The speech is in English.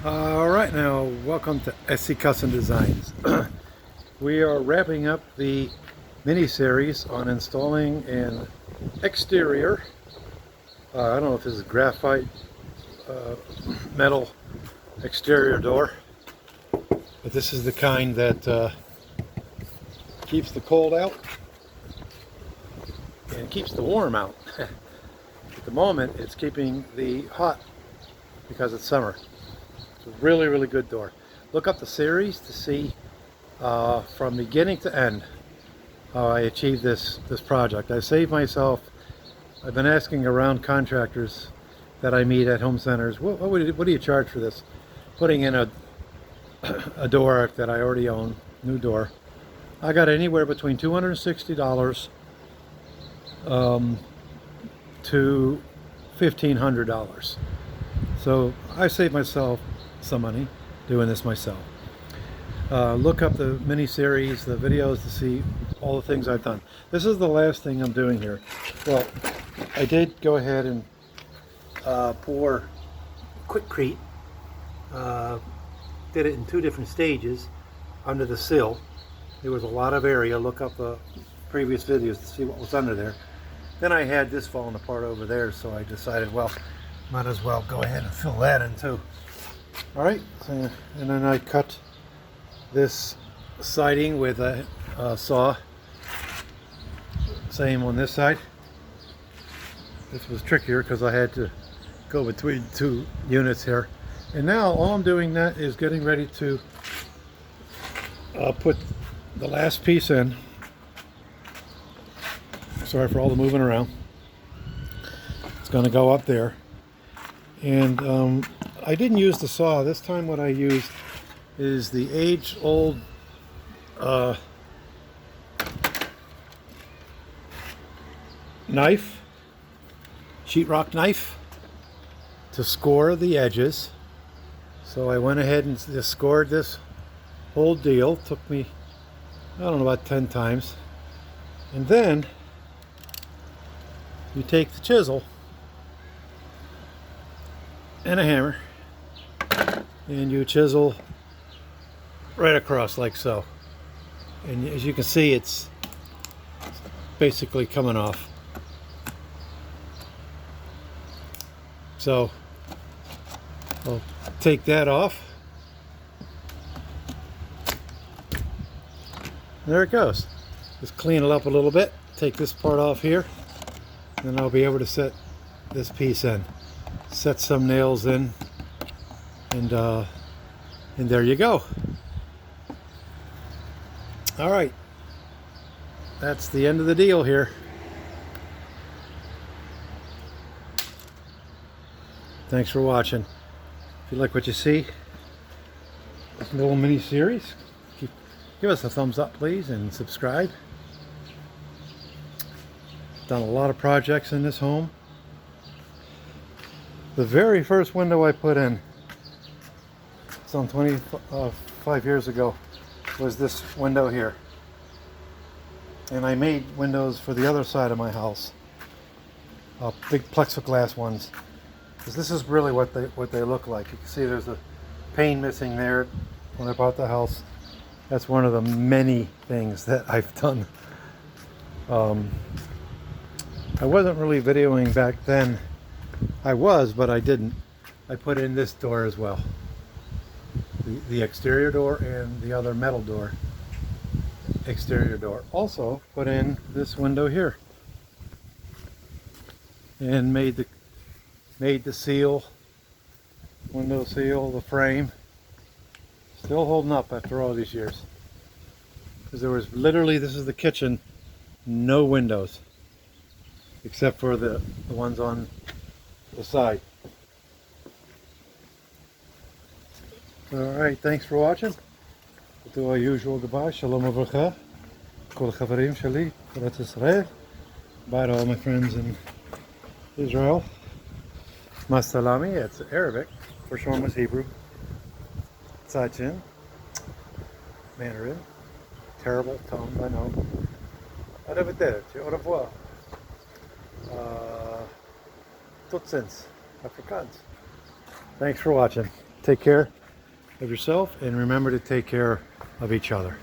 Alright, now welcome to SC Custom Designs. We are wrapping up the mini-series on installing an exterior, I don't know if this is graphite metal exterior door, but this is the kind that keeps the cold out and keeps the warm out. At the moment it's keeping the hot because it's summer. It's a really, really good door. Look up the series to see from beginning to end how I achieved this project. I saved myself, I've been asking around contractors that I meet at home centers, what do you charge for this? Putting in a door that I already own, new door. I got anywhere between $260 to $1,500. So I saved myself some money doing this myself. Look up the mini-series, the videos to see all the things I've done. This is the last thing I'm doing here. Well, I did go ahead and pour quickcrete. Did it in two different stages under the sill. There was a lot of area. Look up the previous videos to see what was under there. Then I had this falling apart over there, so I decided, well, might as well go ahead and fill that in too. All right, so, and then I cut this siding with a saw. Same on this side. This was trickier because I had to go between two units here. And now all I'm doing that is getting ready to put the last piece in. Sorry for all the moving around. It's going to go up there. And I didn't use the saw. This time what I used is the age-old knife, sheetrock knife, to score the edges. So I went ahead and just scored this whole deal. Took me, I don't know, about 10 times. And then you take the chisel and a hammer and you chisel right across like so. And as you can see, it's basically coming off. So I'll take that off. There it goes. Just clean it up a little bit. Take this part off here. Then I'll be able to set this piece in. Set some nails in. And there you go. All right. That's the end of the deal here. Thanks for watching. If you like what you see, this little mini series, give us a thumbs up please and subscribe. Done a lot of projects in this home. The very first window I put in, some 25 years ago, was this window here. And I made windows for the other side of my house, big plexiglass ones. Because this is really what they look like. You can see there's a pane missing there when I bought the house. That's one of the many things that I've done. I wasn't really videoing back then. I was, but I didn't. I put in this door as well. The exterior door and the other metal door. Exterior door. Also put in this window here. And made the seal, window seal, the frame. Still holding up after all these years. Because there was literally, this is the kitchen, no windows. Except for the ones on the side. Alright, thanks for watching. We'll do our usual goodbye. Shalom Avracha. Kol Chavarim Shali. Eretz Israel. Bye to all my friends in Israel. Masalami, it's Arabic. First one was Hebrew. Tzajin. Mandarin. Terrible tongue, I know. Arrivederci. Au revoir. Tot ziens. Afrikaans. Thanks for watching. take care of yourself and remember to take care of each other.